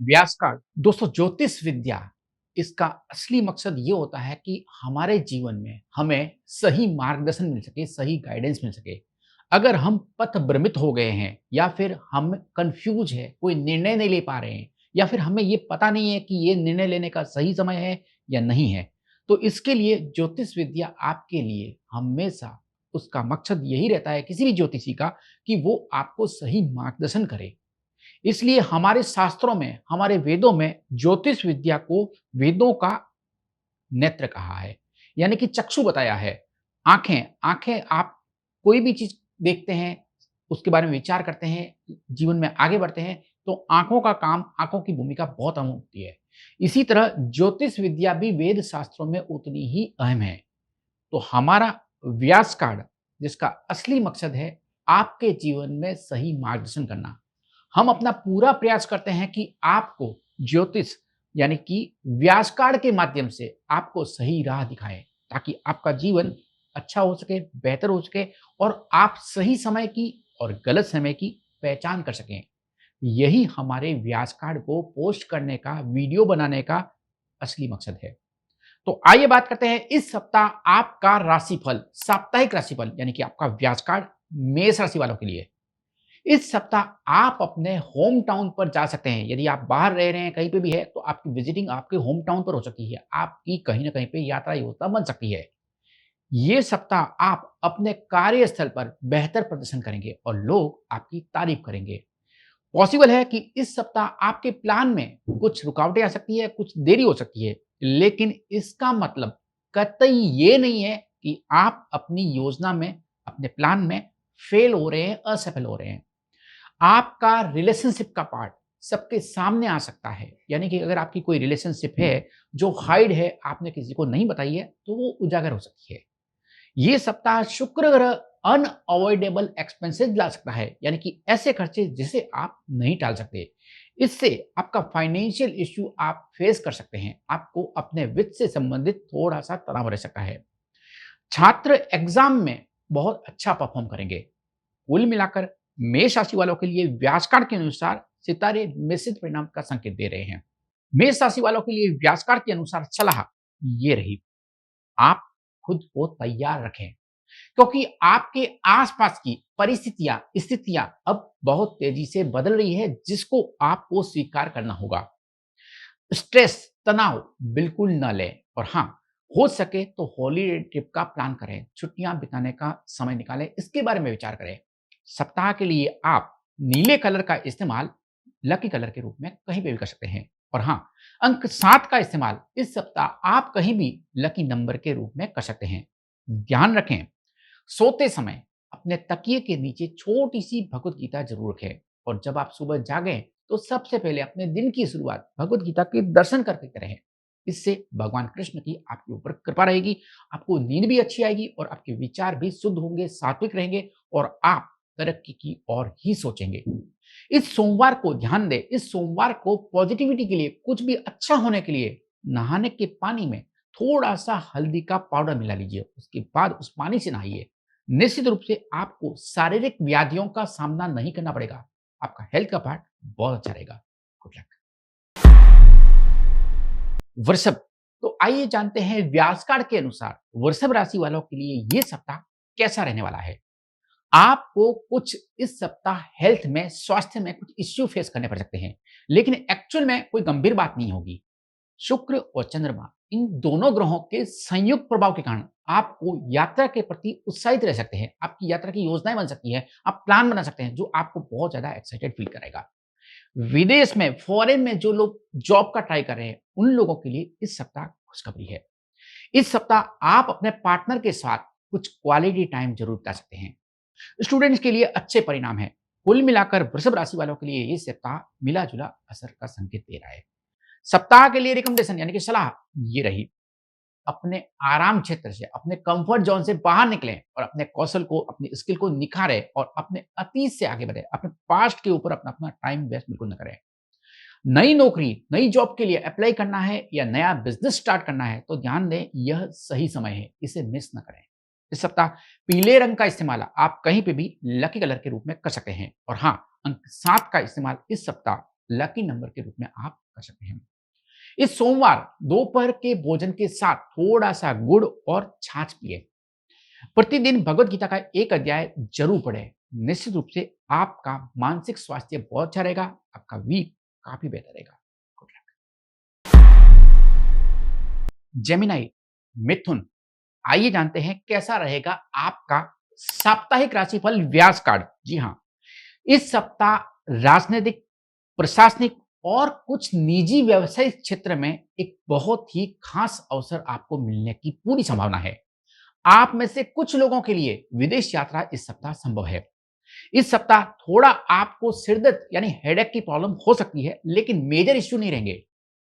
व्यास का दोस्तों ज्योतिष विद्या इसका असली मकसद ये होता है कि हमारे जीवन में हमें सही मार्गदर्शन मिल सके, सही गाइडेंस मिल सके। अगर हम पथ भ्रमित हो गए हैं या फिर हम कंफ्यूज है, कोई निर्णय नहीं ले पा रहे हैं या फिर हमें ये पता नहीं है कि ये निर्णय लेने का सही समय है या नहीं है, तो इसके लिए ज्योतिष विद्या आपके लिए हमेशा उसका मकसद यही रहता है किसी भी ज्योतिषी का कि वो आपको सही मार्गदर्शन करे। इसलिए हमारे शास्त्रों में, हमारे वेदों में ज्योतिष विद्या को वेदों का नेत्र कहा है, यानी कि चक्षु बताया है। आँखें, आँखें आप कोई भी चीज़ देखते हैं, उसके बारे में विचार करते हैं, जीवन में आगे बढ़ते हैं, तो आँखों का काम, आँखों की भूमिका बहुत अहम होती है। इसी तरह ज्योतिष विद्या भी वेद शास्त्रों में उतनी ही अहम है। तो हमारा व्यास कार्ड जिसका असली मकसद है आपके जीवन में सही मार्गदर्शन करना। हम अपना पूरा प्रयास करते हैं कि आपको ज्योतिष यानी कि व्यास कार्ड के माध्यम से आपको सही राह दिखाएं ताकि आपका जीवन अच्छा हो सके, बेहतर हो सके और आप सही समय की और गलत समय की पहचान कर सकें। यही हमारे व्यास कार्ड को पोस्ट करने का, वीडियो बनाने का असली मकसद है। तो आइए बात करते हैं इस सप्ताह आपका राशिफल, साप्ताहिक राशिफल यानी कि आपका व्यास कार्ड मेष राशि वालों के लिए। इस सप्ताह आप अपने होम टाउन पर जा सकते हैं। यदि आप बाहर रह रहे हैं, कहीं पे भी है, तो आपकी विजिटिंग आपके होम टाउन पर हो सकती है। आपकी कहीं न कहीं पे यात्रा योजना बन सकती है। ये सप्ताह आप अपने कार्यस्थल पर बेहतर प्रदर्शन करेंगे और लोग आपकी तारीफ करेंगे। पॉसिबल है कि इस सप्ताह आपके प्लान में कुछ रुकावटें आ सकती है, कुछ देरी हो सकती है, लेकिन इसका मतलब कतई ये नहीं है कि आप अपनी योजना में, अपने प्लान में फेल हो रहे हैं, असफल हो रहे हैं। आपका रिलेशनशिप का पार्ट सबके सामने आ सकता है, यानी कि अगर आपकी कोई रिलेशनशिप है जो हाइड है, आपने किसी को नहीं बताई है, तो वो उजागर हो सकती है। ये सप्ताह शुक्र ग्रह अनअवॉइडेबल एक्सपेंसेस ला सकता है, यानी कि ऐसे खर्चे जिसे आप नहीं टाल सकते। इससे आपका फाइनेंशियल इश्यू आप फेस कर सकते हैं। आपको अपने वित्त से संबंधित थोड़ा सा तनाव रह सकता है। छात्र एग्जाम में बहुत अच्छा परफॉर्म करेंगे। कुल मिलाकर मेष राशि वालों के लिए व्यासकार के अनुसार सितारे मिश्रित परिणाम का संकेत दे रहे हैं। मेष राशि वालों के लिए व्यासकार के अनुसार सलाह ये रही, आप खुद को तैयार रखें क्योंकि आपके आसपास की परिस्थितियां, स्थितियां अब बहुत तेजी से बदल रही है जिसको आपको स्वीकार करना होगा। स्ट्रेस, तनाव बिल्कुल न लें और हाँ, हो सके तो हॉलीडे ट्रिप का प्लान करें, छुट्टियां बिताने का समय निकालें, इसके बारे में विचार करें। सप्ताह के लिए आप नीले कलर का इस्तेमाल लकी कलर के रूप में कहीं पे भी कर सकते हैं और हाँ, अंक 7 का इस्तेमाल इस सप्ताह आप कहीं भी लकी नंबर के रूप में कर सकते हैं। ध्यान रखें, सोते समय अपने तकिए के नीचे छोटी सी भगवत गीता जरूर रखें और जब आप सुबह जागें तो सबसे पहले अपने दिन की शुरुआत भगवत गीता के दर्शन करके करें। इससे भगवान कृष्ण की आपके ऊपर कृपा रहेगी, आपको नींद भी अच्छी आएगी और आपके विचार भी शुद्ध होंगे, सात्विक रहेंगे और आप तरक्की की ओर ही सोचेंगे। इस सोमवार को ध्यान दें, इस सोमवार को पॉजिटिविटी के लिए, कुछ भी अच्छा होने के लिए नहाने के पानी में थोड़ा सा हल्दी का पाउडर मिला लीजिए, उसके बाद उस पानी से नहाइए। निश्चित रूप से आपको शारीरिक व्याधियों का सामना नहीं करना पड़ेगा। आपका हेल्थ का पार्ट बहुत अच्छा रहेगा। Good luck. वृषभ, तो आइए जानते हैं व्यास कार्ड के अनुसार वृषभ राशि वालों के लिए ये सप्ताह कैसा रहने वाला है। आपको कुछ इस सप्ताह हेल्थ में, स्वास्थ्य में कुछ इश्यू फेस करने पड़ सकते हैं, लेकिन एक्चुअल में कोई गंभीर बात नहीं होगी। शुक्र और चंद्रमा इन दोनों ग्रहों के संयुक्त प्रभाव के कारण आपको यात्रा के प्रति उत्साहित रह सकते हैं। आपकी यात्रा की योजनाएं बन सकती है, आप प्लान बना सकते हैं जो आपको बहुत ज्यादा एक्साइटेड फील करेगा। विदेश में, फॉरेन में जो लोग जॉब का ट्राई कर रहे हैं उन लोगों के लिए इस सप्ताह खुशखबरी है। इस सप्ताह आप अपने पार्टनर के साथ कुछ क्वालिटी टाइम जरूर बिता सकते हैं। स्टूडेंट्स के लिए अच्छे परिणाम है। कुल मिलाकर वृषभ राशि वालों के लिए ये सप्ताह मिला जुला असर का संकेत दे रहा है। सप्ताह के लिए रिकमेंडेशन यानी कि सलाह ये रही, अपने आराम क्षेत्र से, अपने कंफर्ट जोन से बाहर निकलें और अपने कौशल को, अपनी स्किल को निखारें और अपने अतीत से आगे बढ़े। अपने पास्ट के ऊपर अपना अपना टाइम वेस्ट बिल्कुल न करें। नई नौकरी, नई जॉब के लिए अप्लाई करना है या नया बिजनेस स्टार्ट करना है तो ध्यान दें, यह सही समय है, इसे मिस न करें। इस सप्ताह पीले रंग का इस्तेमाल आप कहीं पे भी लकी कलर के रूप में कर सकते हैं और हाँ, अंक 7 का इस्तेमाल इस सप्ताह लकी नंबर के रूप में आप कर सकते हैं। इस सोमवार दोपहर के भोजन के साथ थोड़ा-सा गुड़ और छाछ पिएँ। प्रतिदिन भगवत गीता का एक अध्याय जरूर पढ़ें। निश्चित रूप से आपका मानसिक स्वास्थ्य बहुत अच्छा रहेगा, आपका वीक काफ़ी बेहतर रहेगा। Good luck. जेमिनी, मिथुन, आइए जानते हैं कैसा रहेगा आपका साप्ताहिक राशिफल व्यास कार्ड। जी हाँ, इस सप्ताह राजनीतिक, प्रशासनिक और कुछ निजी व्यावसायिक क्षेत्र में एक बहुत ही खास अवसर आपको मिलने की पूरी संभावना है। आप में से कुछ लोगों के लिए विदेश यात्रा इस सप्ताह संभव है। इस सप्ताह थोड़ा आपको सिरदर्द यानी हेडेक की प्रॉब्लम हो सकती है, लेकिन मेजर इश्यू नहीं रहेंगे।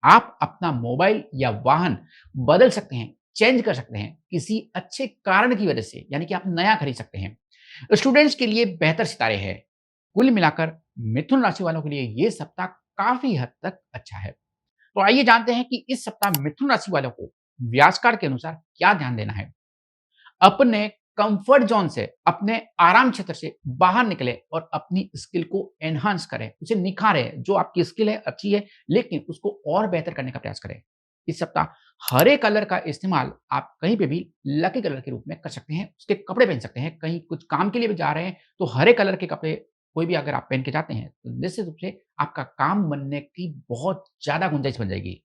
आप अपना मोबाइल या वाहन बदल सकते हैं, चेंज कर सकते हैं किसी अच्छे कारण की वजह से, यानी कि आप नया खरीद सकते हैं। स्टूडेंट्स के लिए बेहतर सितारे हैं। कुल मिलाकर मिथुन राशि वालों के लिए ये सप्ताह काफी हद तक अच्छा है। तो आइए जानते हैं कि इस सप्ताह मिथुन राशि वालों को व्यासकार के अनुसार क्या ध्यान देना है। अपने कंफर्ट जोन से, अपने आराम क्षेत्र से बाहर निकलें और अपनी स्किल को एनहांस करें, उसे निखारें। जो आपकी स्किल है अच्छी है, लेकिन उसको और बेहतर करने का प्रयास करें। इस सप्ताह हरे कलर का इस्तेमाल आप कहीं पे भी लकी कलर के रूप में कर सकते हैं। उसके कपड़े पहन सकते हैं, कहीं कुछ काम के लिए भी जा रहे हैं तो हरे कलर के कपड़े कोई भी अगर आप पहन के जाते हैं तो निश्चित रूप से आपका काम बनने की बहुत ज्यादा गुंजाइश बन जाएगी।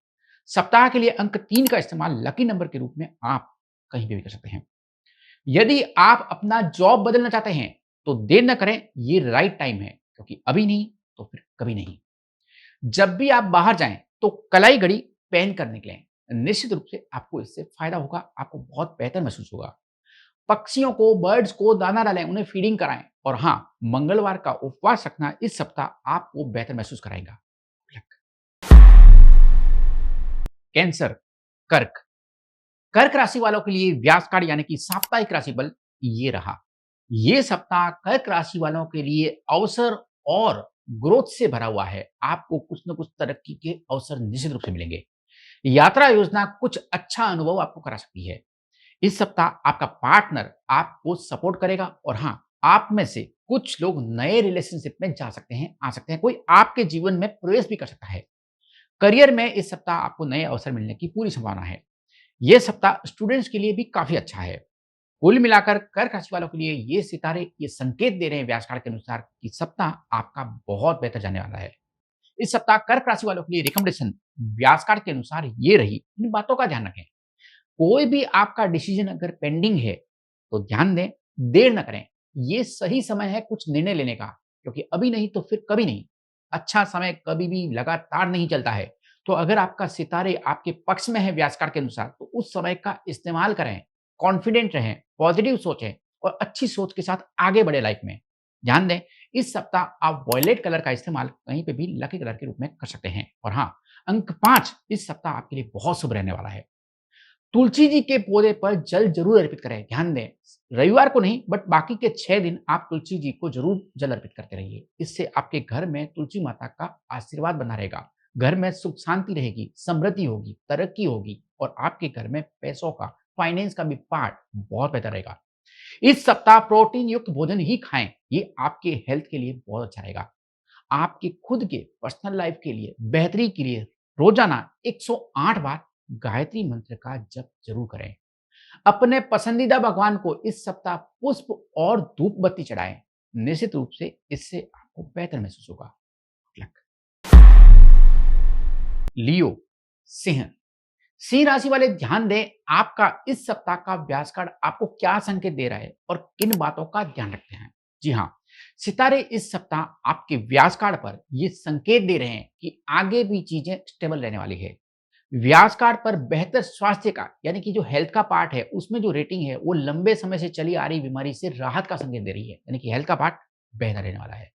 सप्ताह के लिए अंक 3 का इस्तेमाल लकी नंबर के रूप में आप कहीं पे भी कर सकते हैं। यदि आप अपना जॉब बदलना चाहते हैं, तो देर न करें, ये राइट टाइम है, क्योंकि अभी नहीं तो फिर कभी नहीं। जब भी आप बाहर जाएं, तो कलाई घड़ी पहन कर निकलें। निश्चित रूप से आपको इससे फायदा होगा, आपको बहुत बेहतर महसूस होगा। पक्षियों को, बर्ड्स को दाना डालें, उन्हें फीडिंग कराएं और हाँ, मंगलवार का उपवास रखना इस सप्ताह आपको बेहतर महसूस कराएगा। कैंसर, कर्क, कर्क राशि वालों के लिए व्यास कार्ड यानी कि साप्ताहिक राशिफल ये रहा। ये सप्ताह कर्क राशि वालों के लिए अवसर और ग्रोथ से भरा हुआ है। आपको कुछ न कुछ तरक्की के अवसर निश्चित रूप से मिलेंगे। यात्रा योजना कुछ अच्छा अनुभव आपको करा सकती है। इस सप्ताह आपका पार्टनर आपको सपोर्ट करेगा और हाँ, आप में से कुछ लोग नए रिलेशनशिप में जा सकते हैं, आ सकते हैं। कोई आपके जीवन में प्रवेश भी कर सकता है। करियर में इस सप्ताह आपको नए अवसर मिलने की पूरी संभावना है। यह सप्ताह स्टूडेंट्स के लिए भी काफी अच्छा है। कुल मिलाकर कर्क राशि वालों के लिए ये सितारे ये संकेत दे रहे हैं व्यासकार के अनुसार कि सप्ताह आपका बहुत बेहतर जाने वाला है। इस सप्ताह कर्क राशि वालों के लिए रिकमेंडेशन व्यासकार के अनुसार ये रही। इन बातों का ध्यान रखें। कोई भी आपका डिसीजन अगर पेंडिंग है तो ध्यान दें, देर न करें। ये सही समय है कुछ निर्णय लेने का, क्योंकि अभी नहीं तो फिर कभी नहीं। अच्छा समय कभी भी लगातार नहीं चलता है। तो अगर आपका सितारे आपके पक्ष में है व्यासकार के अनुसार, तो उस समय का इस्तेमाल करें। कॉन्फिडेंट रहें, पॉजिटिव सोचें और अच्छी सोच के साथ आगे बढ़े लाइफ में। ध्यान दें, इस सप्ताह आप वॉयलेट कलर का इस्तेमाल कहीं पे भी लकी कलर के रूप में कर सकते हैं। और हाँ, अंक 5 इस सप्ताह आपके लिए बहुत शुभ रहने वाला है। तुलसी जी के पौधे पर जल जरूर अर्पित करें। ध्यान दें, रविवार को नहीं बट बाकी के 6 दिन आप तुलसी जी को जरूर जल अर्पित करते रहिए। इससे आपके घर में तुलसी माता का आशीर्वाद बना रहेगा। घर में सुख शांति रहेगी, समृद्धि होगी, तरक्की होगी और आपके घर में पैसों का, फाइनेंस का भी पार्ट बहुत बेहतर रहेगा। इस सप्ताह प्रोटीन युक्त भोजन ही खाएं। ये आपके हेल्थ के लिए बहुत अच्छा रहेगा। आपके खुद के पर्सनल लाइफ के लिए, बेहतरी के लिए रोजाना 108 बार गायत्री मंत्र का जप जरूर करें। अपने पसंदीदा भगवान को इस सप्ताह पुष्प और धूप बत्ती चढ़ाएं। निश्चित रूप से इससे आपको बेहतर महसूस होगा। लियो, सिंह, सिंह राशि वाले ध्यान दें, आपका इस सप्ताह का व्यास कार्ड आपको क्या संकेत दे रहा है और किन बातों का ध्यान रखते हैं। जी हाँ, सितारे इस सप्ताह आपके व्यास कार्ड पर ये संकेत दे रहे हैं कि आगे भी चीजें स्टेबल रहने वाली है। व्यास कार्ड पर बेहतर स्वास्थ्य का, यानी कि जो हेल्थ का पार्ट है उसमें जो रेटिंग है वो लंबे समय से चली आ रही बीमारी से राहत का संकेत दे रही है, यानी कि हेल्थ का पार्ट बेहतर रहने वाला है।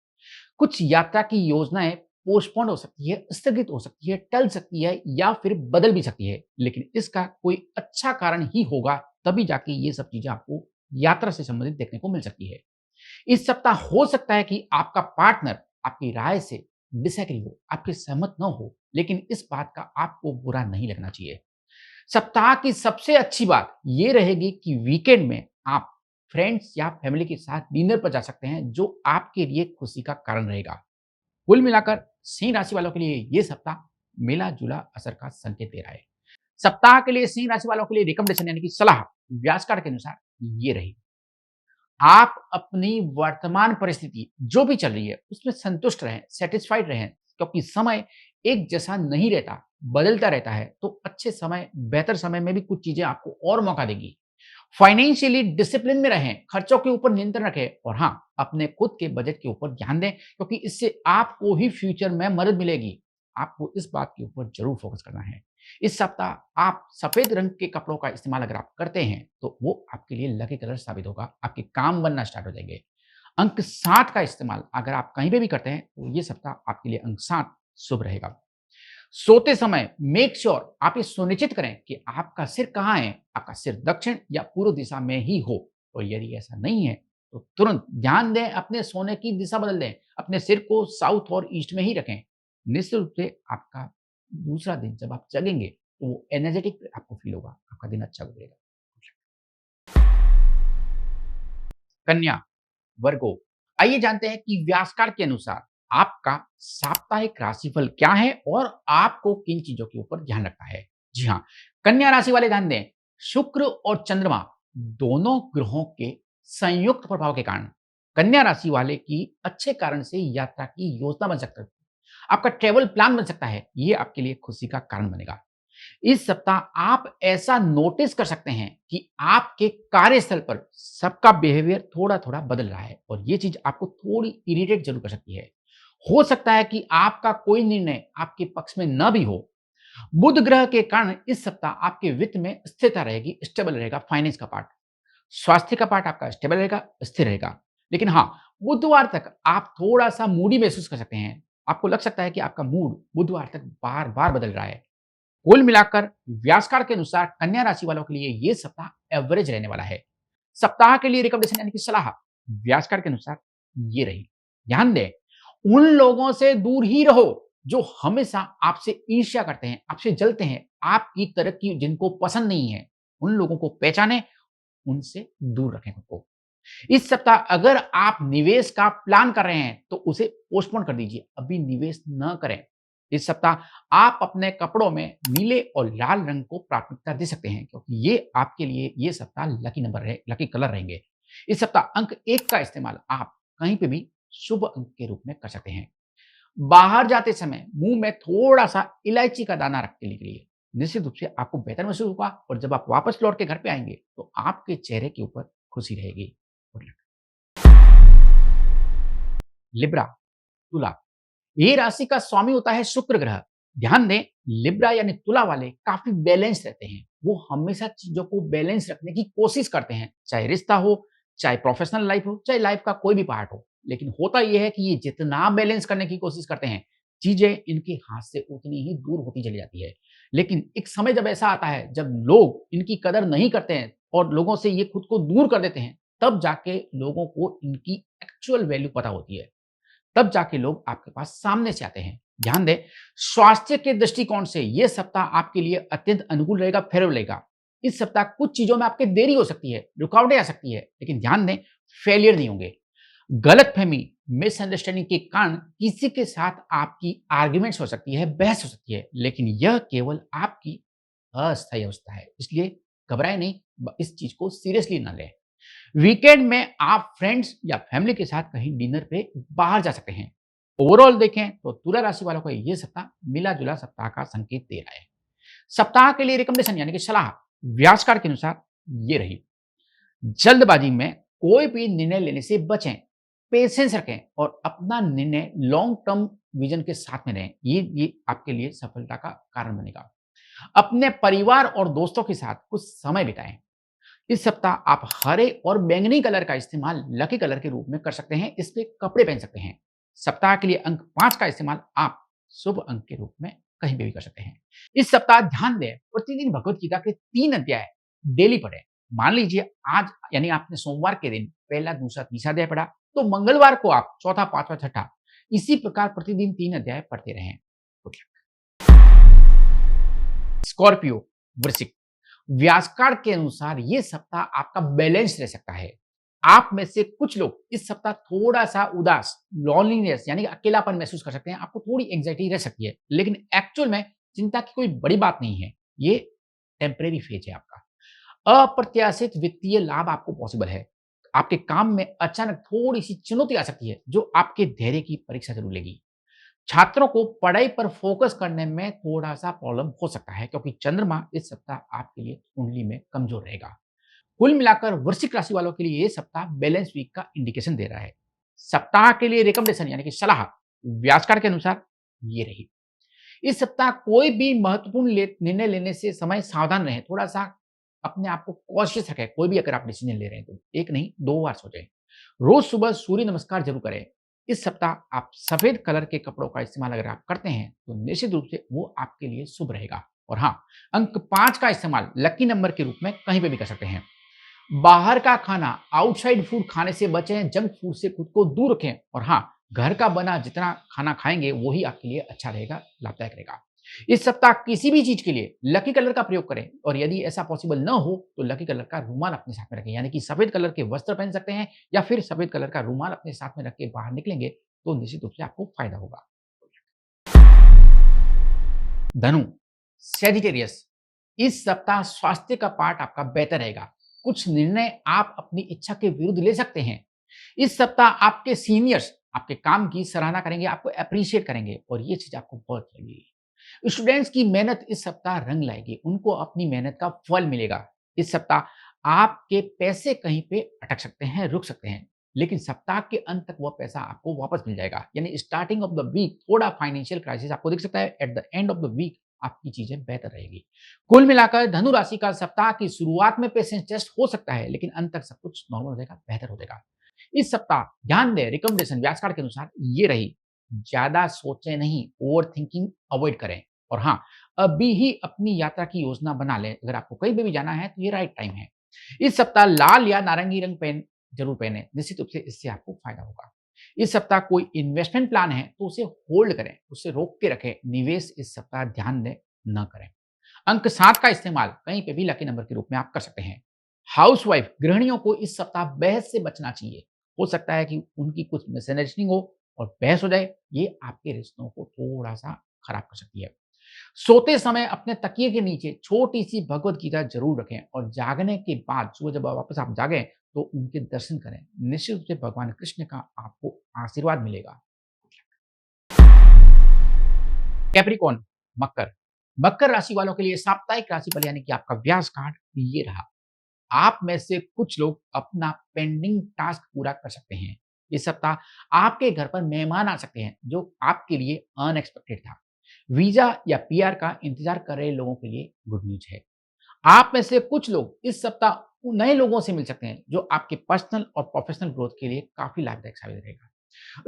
कुछ यात्रा की योजनाएं पोस्टपोन हो सकती है, स्थगित हो सकती है, टल सकती है या फिर बदल भी सकती है, लेकिन इसका कोई अच्छा कारण ही होगा, तभी जाके ये सब चीजें आपको यात्रा से संबंधित देखने को मिल सकती है। इस सप्ताह हो सकता है कि आपका पार्टनर आपकी राय से डिसएग्री हो, आपके सहमत न हो, लेकिन इस बात का आपको बुरा नहीं लगना चाहिए। सप्ताह की सबसे अच्छी बात यह रहेगी कि वीकेंड में आप फ्रेंड्स या फैमिली के साथ डिनर पर जा सकते हैं, जो आपके लिए खुशी का कारण रहेगा। कुल मिलाकर सिंह राशि वालों के लिए ये सप्ताह मिला-जुला असर का संकेत दे रहा है। सप्ताह के लिए सिंह राशि वालों के लिए रिकमेंडेशन यानी कि सलाह व्यास कार्ड के अनुसार ये रही। आप अपनी वर्तमान परिस्थिति जो भी चल रही है, उसमें संतुष्ट रहें, सैटिस्फाइड रहें, क्योंकि समय एक जैसा नहीं रहता, बदलता रहता है। तो अच्छे समय, बेहतर समय में भी कुछ चीज़ें आपको और मौका देंगी। फाइनेंशियली डिसिप्लिन में रहें, खर्चों के ऊपर नियंत्रण रखें और हाँ, अपने खुद के बजट के ऊपर ध्यान दें, क्योंकि इससे आपको ही फ्यूचर में मदद मिलेगी। आपको इस बात के ऊपर ज़रूर फोकस करना है। इस सप्ताह आप सफ़ेद रंग के कपड़ों का इस्तेमाल अगर आप करते हैं, तो वो आपके लिए लकी कलर साबित होगा, आपके काम बनना स्टार्ट हो जाएँगे। अंक 7 का इस्तेमाल अगर आप कहीं पे भी करते हैं, तो ये सप्ताह आपके लिए अंक 7 शुभ रहेगा। सोते समय मेक श्योर आप ये सुनिश्चित करें कि आपका सिर कहाँ है, आपका सिर दक्षिण या पूर्व दिशा में ही हो। और यदि ऐसा नहीं है, तो तुरंत ध्यान दें, अपने सोने की दिशा बदल दें, अपने सिर को साउथ और ईस्ट में ही रखें। निश्चित रूप से आपका दूसरा दिन जब आप जगेंगे, तो वो एनर्जेटिक आपको फील होगा, आपका दिन अच्छा गुजरेगा। कन्या, वर्गो, आइए जानते हैं कि व्यासकार के अनुसार आपका साप्ताहिक राशिफल क्या है और आपको किन चीजों के ऊपर ध्यान रखना है। जी हाँ, कन्या राशि वाले ध्यान दें, शुक्र और चंद्रमा दोनों ग्रहों के संयुक्त प्रभाव के कारण कन्या राशि वाले की अच्छे कारण से यात्रा की योजना बन सकती है। आपका ट्रेवल प्लान बन सकता है, ये आपके लिए खुशी का कारण बनेगा। इस सप्ताह आप ऐसा नोटिस कर सकते हैं कि आपके कार्यस्थल पर सबका बिहेवियर थोड़ा-थोड़ा बदल रहा है और ये चीज़ आपको थोड़ी इरिटेट ज़रूर कर सकती है। हो सकता है कि आपका कोई निर्णय आपके पक्ष में न भी हो। बुध ग्रह के कारण इस सप्ताह आपके वित्त में स्थिरता रहेगी, स्टेबल रहेगा फाइनेंस का पार्ट। स्वास्थ्य का पार्ट आपका स्टेबल रहेगा, स्थिर रहेगा। लेकिन हाँ, बुधवार तक आप थोड़ा-सा मूडी महसूस कर सकते हैं। आपको लग सकता है कि आपका मूड बुधवार तक बार-बार बदल रहा है। कुल मिलाकर व्यासकार के अनुसार कन्या राशि वालों के लिए ये सप्ताह एवरेज रहने वाला है। सप्ताह के लिए रिकमेंडेशन यानी कि सलाह व्यासकार के अनुसार ये रही। ध्यान दें, उन लोगों से दूर ही रहो जो हमेशा आपसे ईर्ष्या करते हैं, आपसे जलते हैं, आपकी तरक्की जिनको पसंद नहीं है। उन लोगों को पहचानें, उनसे दूर रखें खुद को। इस सप्ताह अगर आप निवेश का प्लान कर रहे हैं, तो उसे पोस्टपोन कर दीजिए, अभी निवेश न करें। इस सप्ताह आप अपने कपड़ों में नीले और लाल रंग को प्राथमिकता दे सकते हैं, क्योंकि ये आपके लिए ये सप्ताह लकी नंबर रहे, लकी कलर रहेंगे। इस सप्ताह अंक 1 का इस्तेमाल आप कहीं पे भी शुभ अंक के रूप में कर सकते हैं। बाहर जाते समय मुंह में थोड़ा-सा इलायची का दाना रख के निकलिए। निश्चित रूप से आपको बेहतर महसूस होगा और जब आप वापस लौट के घर पे आएँगे, तो आपके चेहरे के ऊपर खुशी रहेगी। Good luck. लिब्रा, तुला, ये राशि का स्वामी होता है शुक्र ग्रह। ध्यान दें, लिब्रा यानी तुला वाले काफी बैलेंस रहते हैं। वो हमेशा चीजों को बैलेंस रखने की कोशिश करते हैं, चाहे रिश्ता हो, चाहे प्रोफेशनल लाइफ हो, चाहे लाइफ का कोई भी पार्ट हो। लेकिन होता यह है कि ये जितना बैलेंस करने की कोशिश करते हैं, चीजें इनके हाथ से उतनी ही दूर होती चली जाती है। लेकिन एक समय जब ऐसा आता है जब लोग इनकी कदर नहीं करते हैं और लोगों से ये खुद को दूर कर देते हैं, तब जाके लोगों को इनकी एक्चुअल वैल्यू पता होती है। तब जाके लोग आपके पास सामने से आते हैं। ध्यान दें, स्वास्थ्य के दृष्टिकोण से यह सप्ताह आपके लिए अत्यंत अनुकूल रहेगा, फेवरेबल रहेगा। इस सप्ताह कुछ चीजों में आपके देरी हो सकती है, रुकावटें आ सकती है, लेकिन ध्यान दें, फेलियर नहीं होंगे। गलतफहमी, मिसअंडरस्टैंडिंग के कारण किसी के साथ आपकी आर्ग्यूमेंट्स हो सकती है, बहस हो सकती है, लेकिन यह केवल आपकी अस्थायी अवस्था है। इसलिए घबराएं नहीं, इस चीज को सीरियसली ना लें। वीकेंड में आप फ्रेंड्स या फैमिली के साथ कहीं डिनर पे बाहर जा सकते हैं। ओवरऑल देखें तो तुला राशि वालों को ये सप्ताह मिला-जुला सप्ताह का संकेत दे रहा है। सप्ताह के लिए रिकमेंडेशन यानी कि सलाह व्यासकार के अनुसार ये रही। जल्दबाजी में कोई भी निर्णय लेने से बचें, पेशेंस रखें और अपना निर्णय लॉन्ग टर्म विजन के साथ में रहें। ये आपके लिए सफलता का कारण बनेगा। अपने परिवार और दोस्तों के साथ कुछ समय बिताएं। इस सप्ताह आप हरे और बैंगनी कलर का इस्तेमाल लकी कलर के रूप में कर सकते हैं, इस पे कपड़े पहन सकते हैं। सप्ताह के लिए अंक 5 का इस्तेमाल आप शुभ अंक के रूप में कहीं पे भी कर सकते हैं। इस सप्ताह ध्यान दें, प्रतिदिन भगवत गीता के 3 अध्याय डेली पढ़ें। मान लीजिए आज यानी आपने सोमवार के दिन पहला, दूसरा, तीसरा अध्याय पढ़ा, तो मंगलवार को आप चौथा, पांचवा, छठा इसी प्रकार प्रतिदिन 3 अध्याय पढ़ते रहें। स्कॉर्पियो, वृश्चिक, व्यासकार के अनुसार ये सप्ताह आपका बैलेंस रह सकता है। आप में से कुछ लोग इस सप्ताह थोड़ा-सा उदास, लोनलीनेस यानी कि अकेलापन महसूस कर सकते हैं। आपको थोड़ी एंग्ज़ायटी रह सकती है, लेकिन एक्चुअल में चिंता की कोई बड़ी बात नहीं है। ये टेम्परेरी फेज़ है आपका। अप्रत्याशित वित्तीय लाभ आपको पॉसिबल है। आपके काम में अचानक थोड़ी-सी चुनौती आ सकती है, जो आपके धैर्य की परीक्षा ज़रूर लेगी। छात्रों को पढ़ाई पर फोकस करने में थोड़ा-सा प्रॉब्लम हो सकता है, क्योंकि चंद्रमा इस सप्ताह आपके लिए कुंडली में कमज़ोर रहेगा। कुल मिलाकर वृश्चिक राशि वालों के लिए ये सप्ताह बैलेंस वीक का इंडिकेशन दे रहा है। सप्ताह के लिए रिकमेंडेशन यानी कि सलाह व्यासकार के अनुसार ये रही। इस सप्ताह कोई भी महत्वपूर्ण निर्णय लेने से समय सावधान रहें, थोड़ा-सा अपने आप को कॉशियस रखें, कोई भी अगर आप डिसीजन ले रहे हैं तो। 1 नहीं 2 बार सोचें। रोज़ सुबह सूर्य नमस्कार ज़रूर करें। इस सप्ताह आप सफ़ेद कलर के कपड़ों का इस्तेमाल अगर आप करते हैं, तो निश्चित रूप से वो आपके लिए शुभ रहेगा। और हाँ, अंक 5 का इस्तेमाल लकी नंबर के रूप में कहीं पे भी कर सकते हैं। बाहर का खाना, आउटसाइड फूड खाने से बचें, जंक फूड से खुद को दूर रखें और हाँ, घर का बना जितना खाना खाएँगे, वही आपके लिए अच्छा रहेगा, लाभदायक रहेगा। इस सप्ताह किसी भी चीज़ के लिए लकी कलर का प्रयोग करें और यदि ऐसा पॉसिबल ना हो, तो लकी कलर का रुमाल अपने साथ में रखें। यानी कि सफ़ेद कलर के वस्त्र पहन सकते हैं या फिर सफ़ेद कलर का रुमाल अपने साथ में रख के बाहर निकलेंगे, तो निश्चित रूप से आपको फ़ायदा होगा। धनु, सैजिटेरियस, इस सप्ताह स्वास्थ्य का पार्ट आपका बेहतर रहेगा। कुछ निर्णय आप अपनी इच्छा के विरुद्ध ले सकते हैं। इस सप्ताह आपके सीनियर्स आपके काम की सराहना करेंगे, आपको एप्रिशिएट करेंगे और ये चीज़ आपको बहुत लगेगी। स्टूडेंट्स की मेहनत इस सप्ताह रंग लाएगी, उनको अपनी मेहनत का फल मिलेगा। इस सप्ताह आपके पैसे कहीं पे अटक सकते हैं, रुक सकते हैं, लेकिन सप्ताह के अंत तक वह पैसा आपको वापस मिल जाएगा। यानी स्टार्टिंग ऑफ द वीक थोड़ा फाइनेंशियल क्राइसिस आपको दिख सकता है, at the end of the week आपकी चीजें बेहतर रहेगी। कुल मिलाकर धनु राशि का सप्ताह की शुरुआत में पेशेंस टेस्ट हो सकता है, लेकिन अंत तक सब कुछ नॉर्मल हो जाएगा, बेहतर हो जाएगा। इस सप्ताह ध्यान दें, रिकमेंडेशन व्यासकार के अनुसार ये रही। ज्यादा सोचें नहीं, ओवर थिंकिंग अवॉइड करें और हाँ, अभी ही अपनी यात्रा की योजना बना लें। अगर आपको कहीं पे भी जाना है तो ये राइट टाइम है। इस सप्ताह लाल या नारंगी रंग पहन जरूर पहने, निश्चित रूप से इससे आपको फायदा होगा। इस सप्ताह कोई इन्वेस्टमेंट प्लान है तो उसे होल्ड करें, उसे रोक के रखें। निवेश इस सप्ताह ध्यान दें न करें। अंक 7 का इस्तेमाल कहीं पे भी लकी नंबर के रूप में आप कर सकते हैं। हाउसवाइफ गृहिणियों को इस सप्ताह बहस से बचना चाहिए। हो सकता है कि उनकी कुछ मिसअंडरस्टैंडिंग हो और बहस हो जाए, ये आपके रिश्तों को थोड़ा-सा खराब कर सकती है। सोते समय अपने तकिए के नीचे छोटी-सी भगवत गीता ज़रूर रखें और जागने के बाद सुबह जब वापस आप जागें, तो उनके दर्शन करें। निश्चित रूप से भगवान कृष्ण का आपको आशीर्वाद मिलेगा। कैप्रिकॉर्न, मकर। मकर राशि वालों के लिए साप्ताहिक राशिफल यानी कि आपका व्यास कार्ड ये रहा। आप में से कुछ लोग अपना पेंडिंग टास्क पूरा कर सकते हैं। इस सप्ताह आपके घर पर मेहमान आ सकते हैं, जो आपके लिए अनएक्सपेक्टेड था। वीज़ा या पीआर का इंतज़ार कर रहे लोगों के लिए गुड न्यूज़ है। आप में से कुछ लोग इस सप्ताह उन नए लोगों से मिल सकते हैं, जो आपके पर्सनल और प्रोफेशनल ग्रोथ के लिए काफ़ी लाभदायक साबित रहेगा।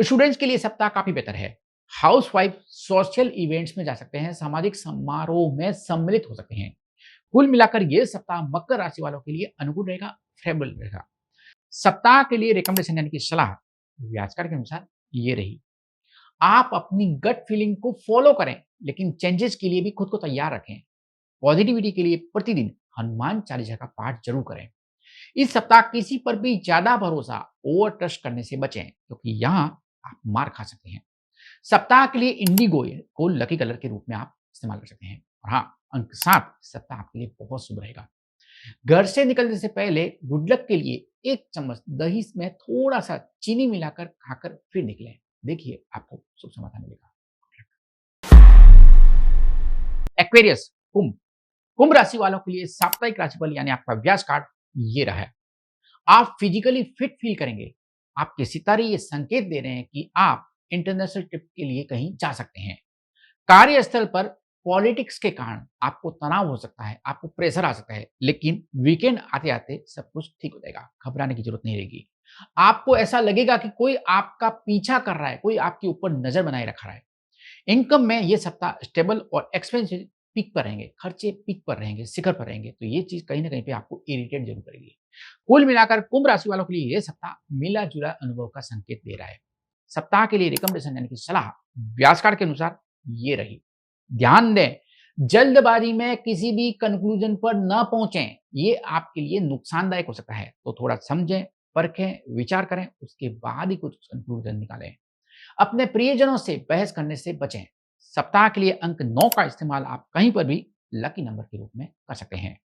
स्टूडेंट्स के लिए सप्ताह काफ़ी बेहतर है। हाउसवाइफ सोशल इवेंट्स में जा सकते हैं, सामाजिक समारोह में सम्मिलित हो सकते हैं। कुल मिलाकर ये सप्ताह मकर राशि वालों के लिए अनुकूल रहेगा, फेवरेबल रहेगा। सप्ताह के लिए रिकमेंडेशन यानी कि सलाह व्यासकार के अनुसार ये रही। आप अपनी गट फीलिंग को फॉलो करें, लेकिन चेंजेस के लिए भी खुद को तैयार रखें। पॉजिटिविटी के लिए प्रतिदिन हनुमान चालीसा का पाठ जरूर करें। इस सप्ताह किसी पर भी ज्यादा भरोसा, ओवर ट्रस्ट करने से बचें, क्योंकि यहाँ आप मार खा सकते हैं। सप्ताह के लिए इंडिगो को लकी कलर के रूप में आप इस्तेमाल कर सकते हैं। और हाँ, अंक 7 सप्ताह आपके लिए बहुत शुभ रहेगा। घर से निकलने से पहले गुड लक के लिए 1 चम्मच दही में थोड़ा-सा चीनी मिलाकर खाकर फिर निकलें। देखिए, आपको शुभ समाचार मिलेगा। एक्वेरियस, कुंभ। कुंभ राशि वालों के लिए साप्ताहिक राशिफल यानी आपका व्यास कार्ड ये रहा है। आप फिजिकली फिट फील करेंगे। आपके सितारे ये संकेत दे रहे हैं कि आप इंटरनेशनल ट्रिप के लिए कहीं जा सकते हैं। कार्यस्थल पर पॉलिटिक्स के कारण आपको तनाव हो सकता है, आपको प्रेशर आ सकता है, लेकिन वीकेंड आते-आते सब कुछ ठीक हो जाएगा, घबराने की जरूरत नहीं रहेगी। आपको ऐसा लगेगा कि कोई आपका पीछा कर रहा है, कोई आपके ऊपर नज़र बनाए रखा रहा है। इनकम में ये सप्ताह स्टेबल और एक्सपेंसेस पीक पर रहेंगे, खर्चे पीक पर रहेंगे, शिखर पर रहेंगे, तो ये चीज़ कहीं न कहीं पे आपको इरिटेट ज़रूर करेगी। कुल मिलाकर कुंभ राशि वालों के लिए ये सप्ताह मिला-जुला अनुभव का संकेत दे रहा है। सप्ताह के लिए रिकमेंडेशन यानी कि सलाह व्यासकार के अनुसार ये रही। ध्यान दें, जल्दबाजी में किसी भी कंक्लूजन पर न पहुंचें, ये आपके लिए नुकसानदायक हो सकता है। तो थोड़ा समझें, परखें, विचार करें, उसके बाद ही कुछ कंक्लूजन निकालें। अपने प्रियजनों से बहस करने से बचें। सप्ताह के लिए अंक 9 का इस्तेमाल आप कहीं पर भी लकी नंबर के रूप में कर सकते हैं।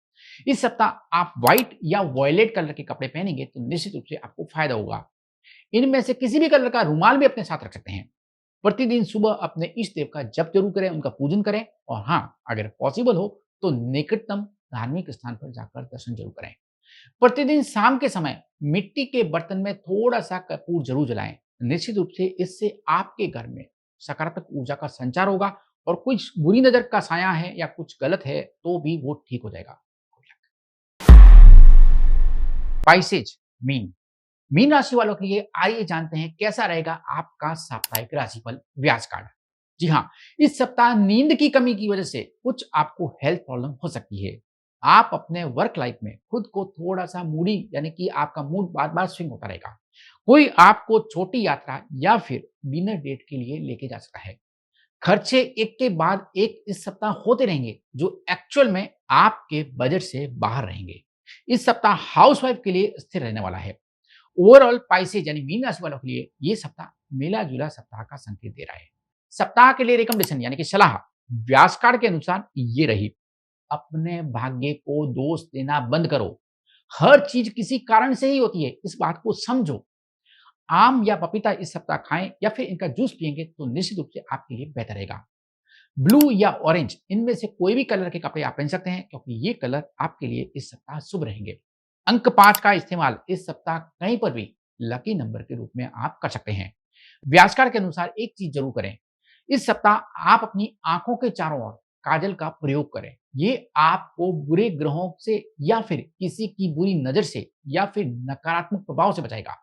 इस सप्ताह आप व्हाइट या वॉयलेट कलर के कपड़े पहनेंगे तो निश्चित रूप से आपको फायदा होगा। इनमें से किसी भी कलर का रुमाल भी अपने साथ रख सकते हैं। प्रतिदिन सुबह अपने इष्ट देव का जप जरूर करें, उनका पूजन करें और हाँ, अगर पॉसिबल हो तो निकटतम धार्मिक स्थान पर जाकर दर्शन जरूर करें। प्रतिदिन शाम के समय मिट्टी के बर्तन में थोड़ा-सा कपूर ज़रूर जलाएँ। निश्चित रूप से इससे आपके घर में सकारात्मक ऊर्जा का संचार होगा और कुछ बुरी नज़र का साया है या कुछ गलत है, तो भी वो ठीक हो जाएगा। स्पाइसेज मीन मीन राशि वालों के लिए आइए जानते हैं कैसा रहेगा आपका साप्ताहिक राशिफल व्यास कार्ड। जी हाँ, इस सप्ताह नींद की कमी की वजह से कुछ आपको हेल्थ प्रॉब्लम हो सकती है। आप अपने वर्क लाइफ में खुद को थोड़ा सा मूडी यानी कि आपका मूड बार बार स्विंग होता रहेगा। कोई आपको छोटी यात्रा या फिर डिनर डेट के लिए लेके जा सकता है। खर्चे एक के बाद एक इस सप्ताह होते रहेंगे जो एक्चुअल में आपके बजट से बाहर रहेंगे। इस सप्ताह हाउसवाइफ के लिए स्थिर रहने वाला है। ओवरऑल पाइसेज यानी मीन राशि वालों के लिए ये सप्ताह मिला-जुला सप्ताह का संकेत दे रहा है। सप्ताह के लिए रिकमेंडेशन यानी कि सलाह व्यास कार्ड के अनुसार ये रही। अपने भाग्य को दोष देना बंद करो। हर चीज किसी कारण से ही होती है, इस बात को समझो। आम या पपीता इस सप्ताह खाएं या फिर इनका जूस पिएंगे तो निश्चित रूप से आपके लिए बेहतर रहेगा। ब्लू या ऑरेंज इनमें से कोई भी कलर के कपड़े आप पहन सकते हैं क्योंकि ये कलर आपके लिए इस सप्ताह शुभ रहेंगे। अंक 5 का इस्तेमाल इस सप्ताह कहीं पर भी लकी नंबर के रूप में आप कर सकते हैं। व्यासकार के अनुसार एक चीज जरूर करें। इस सप्ताह आप अपनी आंखों के चारों ओर काजल का प्रयोग करें। ये आपको बुरे ग्रहों से या फिर किसी की बुरी नजर से या फिर नकारात्मक प्रभाव से बचाएगा।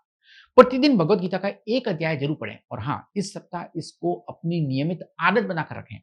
प्रतिदिन भगवत गीता का एक अध्याय जरूर पढ़ें और हाँ, इस सप्ताह इसको अपनी नियमित आदत बनाकर रखें।